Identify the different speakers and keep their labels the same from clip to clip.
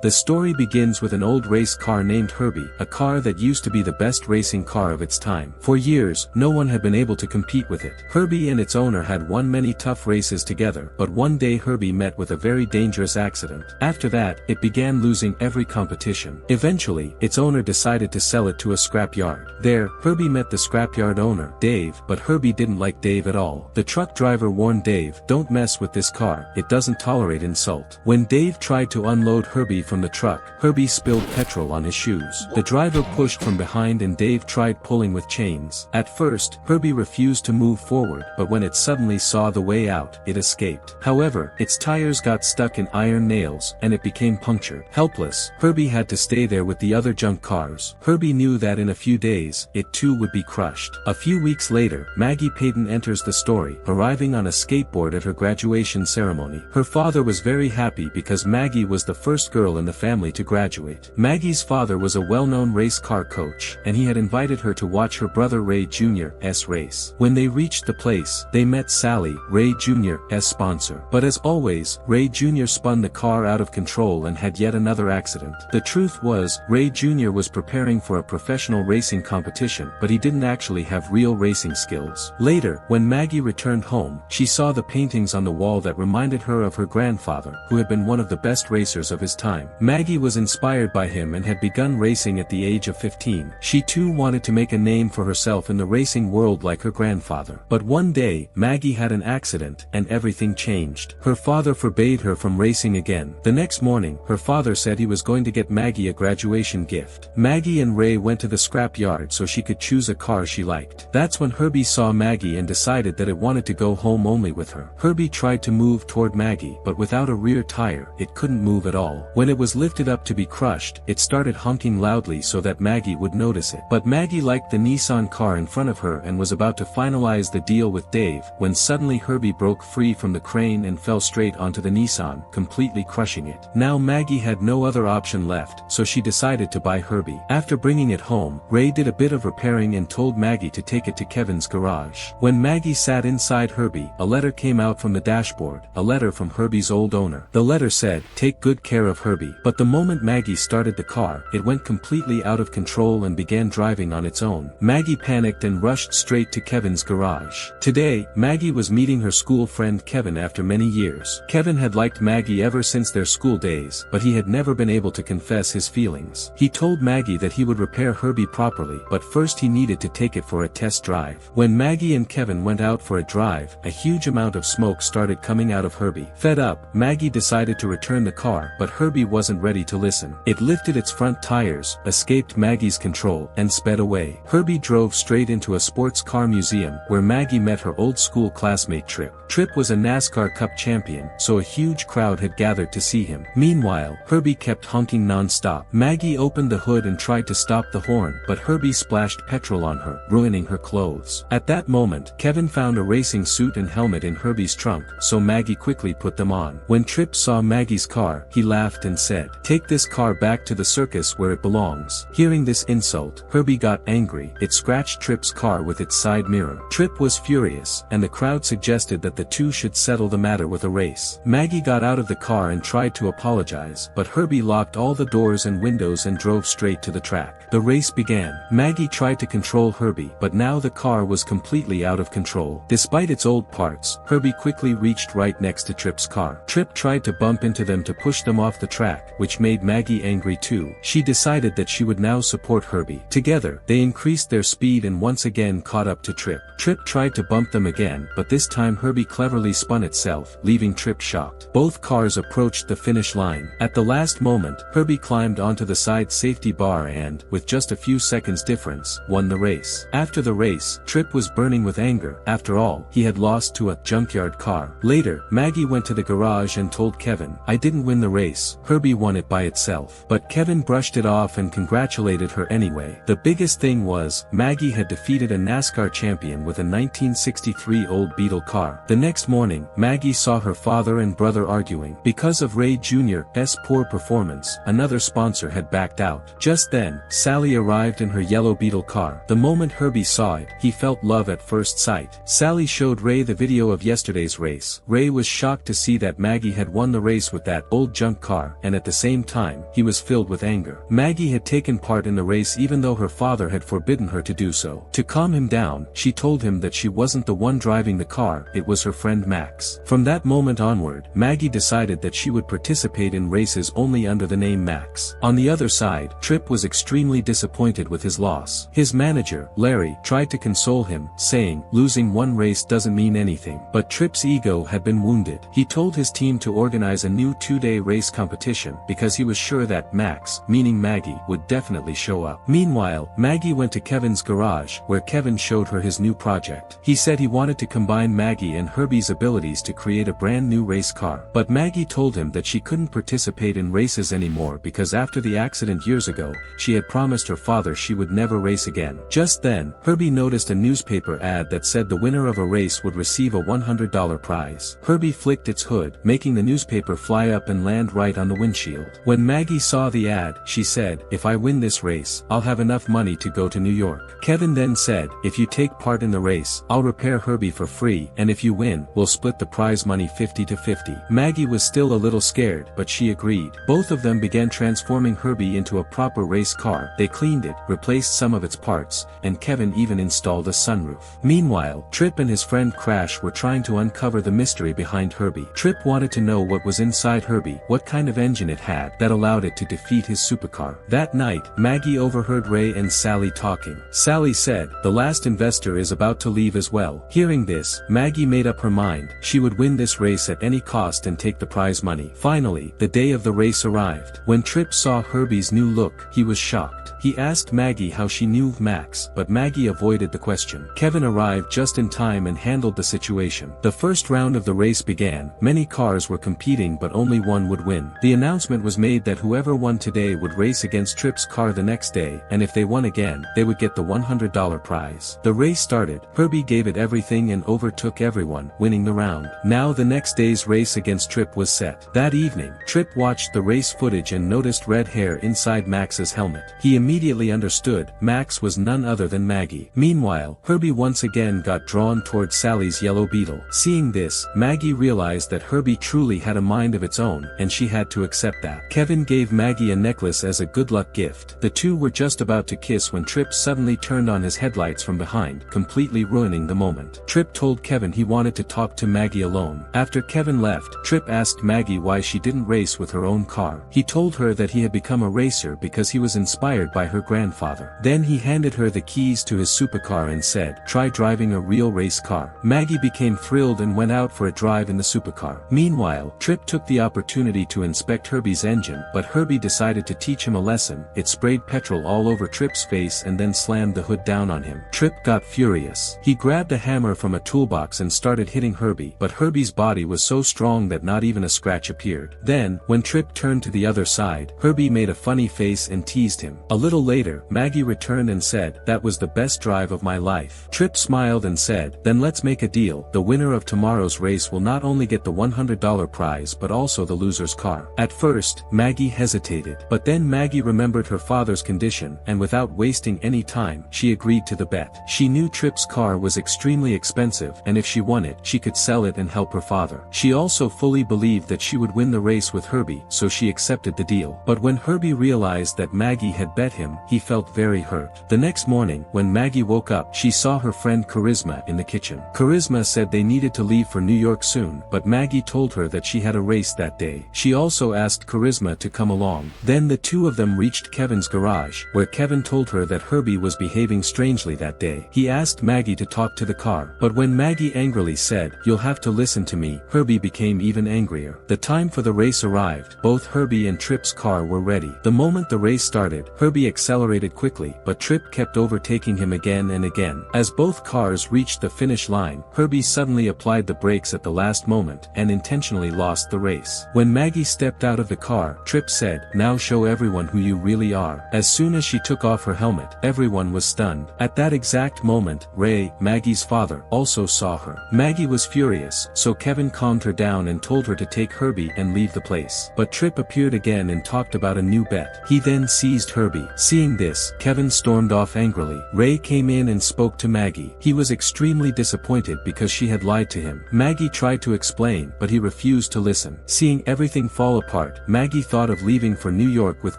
Speaker 1: The story begins with an old race car named Herbie, a car that used to be the best racing car of its time. For years, no one had been able to compete with it. Herbie and its owner had won many tough races together, but one day Herbie met with a very dangerous accident. After that, it began losing every competition. Eventually, its owner decided to sell it to a scrapyard. There, Herbie met the scrapyard owner, Dave, but Herbie didn't like Dave at all. The truck driver warned Dave, "Don't mess with this car, it doesn't tolerate insult." When Dave tried to unload Herbie from the truck, Herbie spilled petrol on his shoes. The driver pushed from behind and Dave tried pulling with chains. At first, Herbie refused to move forward, but when it suddenly saw the way out, it escaped. However, its tires got stuck in iron nails, and it became punctured. Helpless, Herbie had to stay there with the other junk cars. Herbie knew that in a few days, it too would be crushed. A few weeks later, Maggie Payton enters the story, arriving on a skateboard at her graduation ceremony. Her father was very happy because Maggie was the first girl in the family to graduate. Maggie's father was a well-known race car coach, and he had invited her to watch her brother Ray Jr.'s race. When they reached the place, they met Sally, Ray Jr.'s sponsor. But as always, Ray Jr. spun the car out of control and had yet another accident. The truth was, Ray Jr. was preparing for a professional racing competition, but he didn't actually have real racing skills. Later, when Maggie returned home, she saw the paintings on the wall that reminded her of her grandfather, who had been one of the best racers of his time. Maggie was inspired by him and had begun racing at the age of 15. She too wanted to make a name for herself in the racing world like her grandfather. But one day, Maggie had an accident, and everything changed. Her father forbade her from racing again. The next morning, her father said he was going to get Maggie a graduation gift. Maggie and Ray went to the scrap yard so she could choose a car she liked. That's when Herbie saw Maggie and decided that it wanted to go home only with her. Herbie tried to move toward Maggie, but without a rear tire, it couldn't move at all. When it was lifted up to be crushed, it started honking loudly so that Maggie would notice it. But Maggie liked the Nissan car in front of her and was about to finalize the deal with Dave, when suddenly Herbie broke free from the crane and fell straight onto the Nissan, completely crushing it. Now Maggie had no other option left, so she decided to buy Herbie. After bringing it home, Ray did a bit of repairing and told Maggie to take it to Kevin's garage. When Maggie sat inside Herbie, a letter came out from the dashboard, a letter from Herbie's old owner. The letter said, "Take good care of Herbie." But the moment Maggie started the car, it went completely out of control and began driving on its own. Maggie panicked and rushed straight to Kevin's garage. Today, Maggie was meeting her school friend Kevin after many years. Kevin had liked Maggie ever since their school days, but he had never been able to confess his feelings. He told Maggie that he would repair Herbie properly, but first he needed to take it for a test drive. When Maggie and Kevin went out for a drive, a huge amount of smoke started coming out of Herbie. Fed up, Maggie decided to return the car, but Herbie wasn't ready to listen. It lifted its front tires, escaped Maggie's control, and sped away. Herbie drove straight into a sports car museum, where Maggie met her old school classmate Trip. Trip was a NASCAR Cup champion, so a huge crowd had gathered to see him. Meanwhile, Herbie kept honking non-stop. Maggie opened the hood and tried to stop the horn, but Herbie splashed petrol on her, ruining her clothes. At that moment, Kevin found a racing suit and helmet in Herbie's trunk, so Maggie quickly put them on. When Trip saw Maggie's car, he laughed and said, "Take this car back to the circus where it belongs." Hearing this insult, Herbie got angry. It scratched Trip's car with its side mirror. Trip was furious, and the crowd suggested that the two should settle the matter with a race. Maggie got out of the car and tried to apologize, but Herbie locked all the doors and windows and drove straight to the track. The race began. Maggie tried to control Herbie, but now the car was completely out of control. Despite its old parts, Herbie quickly reached right next to Trip's car. Trip tried to bump into them to push them off the track, which made Maggie angry too. She decided that she would now support Herbie. Together, they increased their speed and once again caught up to Trip. Trip tried to bump them again, but this time Herbie cleverly spun itself, leaving Trip shocked. Both cars approached the finish line. At the last moment, Herbie climbed onto the side safety bar and, with just a few seconds difference, won the race. After the race, Trip was burning with anger. After all, he had lost to a junkyard car. Later, Maggie went to the garage and told Kevin, "I didn't win the race, Herbie won it by itself." But Kevin brushed it off and congratulated her anyway. The biggest thing was, Maggie had defeated a NASCAR champion with a 1963 old Beetle car. The next morning, Maggie saw her father and brother arguing. Because of Ray Jr.'s poor performance, another sponsor had backed out. Just then, Sally arrived in her yellow Beetle car. The moment Herbie saw it, he felt love at first sight. Sally showed Ray the video of yesterday's race. Ray was shocked to see that Maggie had won the race with that old junk car, and and at the same time, he was filled with anger. Maggie had taken part in the race even though her father had forbidden her to do so. To calm him down, she told him that she wasn't the one driving the car, it was her friend Max. From that moment onward, Maggie decided that she would participate in races only under the name Max. On the other side, Tripp was extremely disappointed with his loss. His manager, Larry, tried to console him, saying, losing one race doesn't mean anything. But Tripp's ego had been wounded. He told his team to organize a new 2-day race competition because he was sure that Max, meaning Maggie, would definitely show up. Meanwhile, Maggie went to Kevin's garage, where Kevin showed her his new project. He said he wanted to combine Maggie and Herbie's abilities to create a brand new race car. But Maggie told him that she couldn't participate in races anymore because after the accident years ago, she had promised her father she would never race again. Just then, Herbie noticed a newspaper ad that said the winner of a race would receive a $100 prize. Herbie flicked its hood, making the newspaper fly up and land right on the windshield. When Maggie saw the ad, she said, if I win this race, I'll have enough money to go to New York. Kevin then said, if you take part in the race, I'll repair Herbie for free, and if you win, we'll split the prize money 50-50. Maggie was still a little scared, but she agreed. Both of them began transforming Herbie into a proper race car. They cleaned it, replaced some of its parts, and Kevin even installed a sunroof. Meanwhile, Tripp and his friend Crash were trying to uncover the mystery behind Herbie. Tripp wanted to know what was inside Herbie, what kind of engine it had that allowed it to defeat his supercar. That night, Maggie overheard Ray and Sally talking. Sally said, the last investor is about to leave as well. Hearing this, Maggie made up her mind. She would win this race at any cost and take the prize money. Finally, the day of the race arrived. When Tripp saw Herbie's new look, he was shocked. He asked Maggie how she knew Max, but Maggie avoided the question. Kevin arrived just in time and handled the situation. The first round of the race began. Many cars were competing but only one would win. The announcement was made that whoever won today would race against Tripp's car the next day, and if they won again, they would get the $100 prize. The race started. Herbie gave it everything and overtook everyone, winning the round. Now the next day's race against Tripp was set. That evening, Tripp watched the race footage and noticed red hair inside Max's helmet. He immediately understood, Max was none other than Maggie. Meanwhile, Herbie once again got drawn toward Sally's yellow Beetle. Seeing this, Maggie realized that Herbie truly had a mind of its own, and she had to accept that. Kevin gave Maggie a necklace as a good luck gift. The two were just about to kiss when Tripp suddenly turned on his headlights from behind, completely ruining the moment. Tripp told Kevin he wanted to talk to Maggie alone. After Kevin left, Tripp asked Maggie why she didn't race with her own car. He told her that he had become a racer because he was inspired by her grandfather. Then he handed her the keys to his supercar and said, try driving a real race car. Maggie became thrilled and went out for a drive in the supercar. Meanwhile, Tripp took the opportunity to inspect Herbie's engine, but Herbie decided to teach him a lesson. It sprayed petrol all over Tripp's face and then slammed the hood down on him. Tripp got furious. He grabbed a hammer from a toolbox and started hitting Herbie, but Herbie's body was so strong that not even a scratch appeared. Then, when Tripp turned to the other side, Herbie made a funny face and teased him. A little later, Maggie returned and said, that was the best drive of my life. Tripp smiled and said, then let's make a deal. The winner of tomorrow's race will not only get the $100 prize but also the loser's car. At first, Maggie hesitated, but then Maggie remembered her father's condition, and without wasting any time, she agreed to the bet. She knew Tripp's car was extremely expensive, and if she won it, she could sell it and help her father. She also fully believed that she would win the race with Herbie, so she accepted the deal. But when Herbie realized that Maggie had bet him, he felt very hurt. The next morning, when Maggie woke up, she saw her friend Charisma in the kitchen. Charisma said they needed to leave for New York soon, but Maggie told her that she had a race that day. She also asked Charisma to come along. Then the two of them reached Kevin's garage, where Kevin told her that Herbie was behaving strangely that day. He asked Maggie to talk to the car, but when Maggie angrily said, you'll have to listen to me, Herbie became even angrier. The time for the race arrived. Both Herbie and Tripp's car were ready. The moment the race started, Herbie accelerated quickly, but Tripp kept overtaking him again and again. As both cars reached the finish line, Herbie suddenly applied the brakes at the last moment, and intentionally lost the race. When Maggie stepped out of the car, Tripp said, now show everyone who you really are. As soon as she took off her helmet, everyone was stunned. At that exact moment, Ray, Maggie's father, also saw her. Maggie was furious, so Kevin calmed her down and told her to take Herbie and leave the place. But Tripp appeared again and talked about a new bet. He then seized Herbie. Seeing this, Kevin stormed off angrily. Ray came in and spoke to Maggie. He was extremely disappointed because she had lied to him. Maggie tried to explain, but he refused to listen. Seeing everything fall apart, part, Maggie thought of leaving for New York with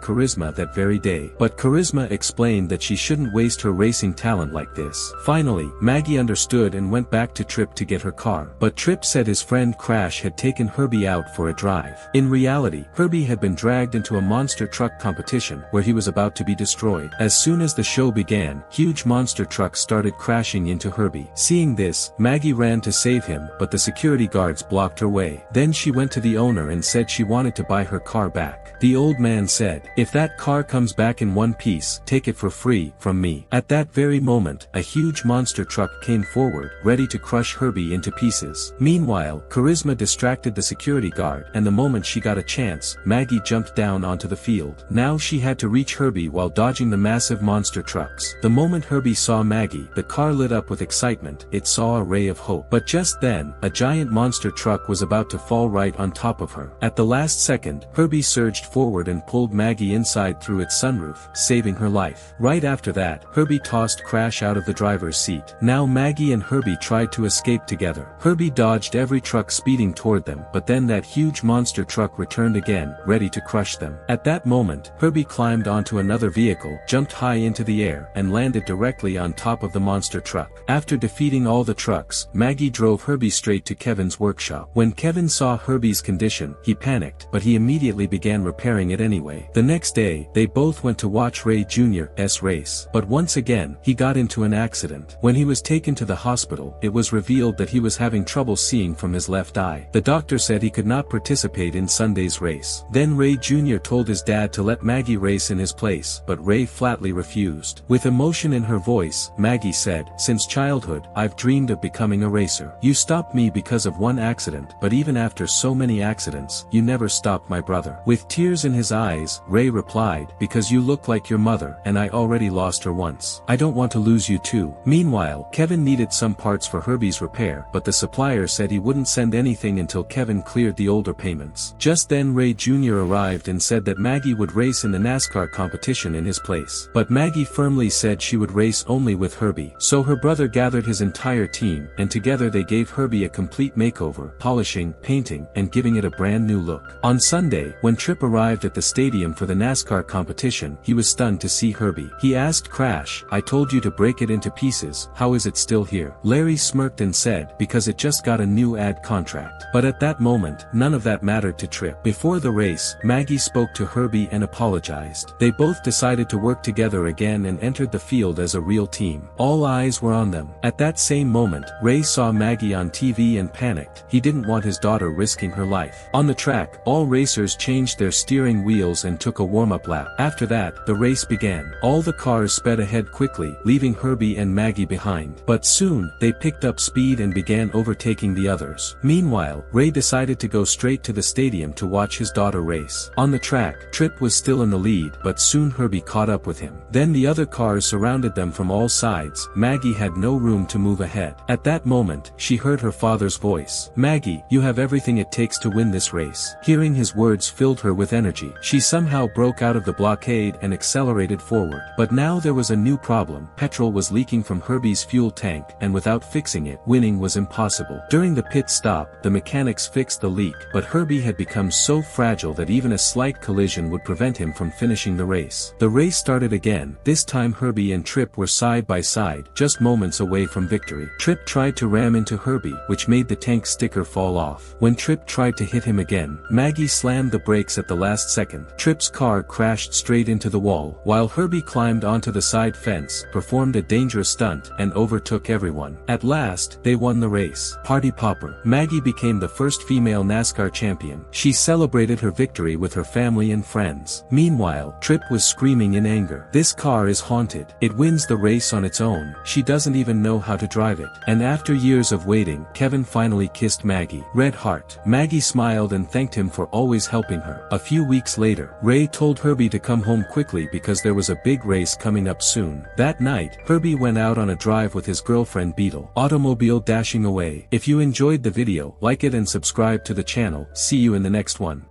Speaker 1: Charisma that very day. But Charisma explained that she shouldn't waste her racing talent like this. Finally, Maggie understood and went back to Trip to get her car. But Trip said his friend Crash had taken Herbie out for a drive. In reality, Herbie had been dragged into a monster truck competition where he was about to be destroyed. As soon as the show began, huge monster trucks started crashing into Herbie. Seeing this, Maggie ran to save him, but the security guards blocked her way. Then she went to the owner and said she wanted to buy her car back. The old man said, "If that car comes back in one piece, take it for free from me." At that very moment, a huge monster truck came forward, ready to crush Herbie into pieces. Meanwhile, Charisma distracted the security guard, and the moment she got a chance, Maggie jumped down onto the field. Now she had to reach Herbie while dodging the massive monster trucks. The moment Herbie saw Maggie, the car lit up with excitement. It saw a ray of hope. But just then, a giant monster truck was about to fall right on top of her. At the last second, Herbie surged forward and pulled Maggie inside through its sunroof, saving her life. Right after that, Herbie tossed Crash out of the driver's seat. Now Maggie and Herbie tried to escape together. Herbie dodged every truck speeding toward them, but then that huge monster truck returned again, ready to crush them. At that moment, Herbie climbed onto another vehicle, jumped high into the air, and landed directly on top of the monster truck. After defeating all the trucks, Maggie drove Herbie straight to Kevin's workshop. When Kevin saw Herbie's condition, he panicked, but he immediately began repairing it anyway. The next day, they both went to watch Ray Jr.'s race. But once again, he got into an accident. When he was taken to the hospital, it was revealed that he was having trouble seeing from his left eye. The doctor said he could not participate in Sunday's race. Then Ray Jr. told his dad to let Maggie race in his place, but Ray flatly refused. With emotion in her voice, Maggie said, "Since childhood, I've dreamed of becoming a racer. You stopped me because of one accident, but even after so many accidents, you never stopped my brother." With tears in his eyes, Ray replied, "Because you look like your mother, and I already lost her once. I don't want to lose you too." Meanwhile, Kevin needed some parts for Herbie's repair, but the supplier said he wouldn't send anything until Kevin cleared the older payments. Just then Ray Jr. arrived and said that Maggie would race in the NASCAR competition in his place. But Maggie firmly said she would race only with Herbie. So her brother gathered his entire team, and together they gave Herbie a complete makeover, polishing, painting, and giving it a brand new look. On Sunday, when Trip arrived at the stadium for the NASCAR competition, he was stunned to see Herbie. He asked Crash, "I told you to break it into pieces, how is it still here?" Larry smirked and said, "Because it just got a new ad contract." But at that moment, none of that mattered to Trip. Before the race, Maggie spoke to Herbie and apologized. They both decided to work together again and entered the field as a real team. All eyes were on them. At that same moment, Ray saw Maggie on TV and panicked. He didn't want his daughter risking her life. On the track, all racers changed their steering wheels and took a warm-up lap. After that, the race began. All the cars sped ahead quickly, leaving Herbie and Maggie behind. But soon, they picked up speed and began overtaking the others. Meanwhile, Ray decided to go straight to the stadium to watch his daughter race. On the track, Trip was still in the lead, but soon Herbie caught up with him. Then the other cars surrounded them from all sides. Maggie had no room to move ahead. At that moment, she heard her father's voice. "Maggie, you have everything it takes to win this race." Hearing his words filled her with energy. She somehow broke out of the blockade and accelerated forward. But now there was a new problem. Petrol was leaking from Herbie's fuel tank, and without fixing it, winning was impossible. During the pit stop, the mechanics fixed the leak, but Herbie had become so fragile that even a slight collision would prevent him from finishing the race. The race started again. This time Herbie and Trip were side by side, just moments away from victory. Trip tried to ram into Herbie, which made the tank sticker fall off. When Trip tried to hit him again, Maggie slammed the brakes at the last second. Trip's car crashed straight into the wall, while Herbie climbed onto the side fence, performed a dangerous stunt, and overtook everyone. At last, they won the race. Party popper. Maggie became the first female NASCAR champion. She celebrated her victory with her family and friends. Meanwhile, Trip was screaming in anger. "This car is haunted. It wins the race on its own. She doesn't even know how to drive it." And after years of waiting, Kevin finally kissed Maggie. Red heart. Maggie smiled and thanked him for always helping her. A few weeks later, Ray told Herbie to come home quickly because there was a big race coming up soon. That night, Herbie went out on a drive with his girlfriend Beetle. Automobile dashing away. If you enjoyed the video, like it and subscribe to the channel. See you in the next one.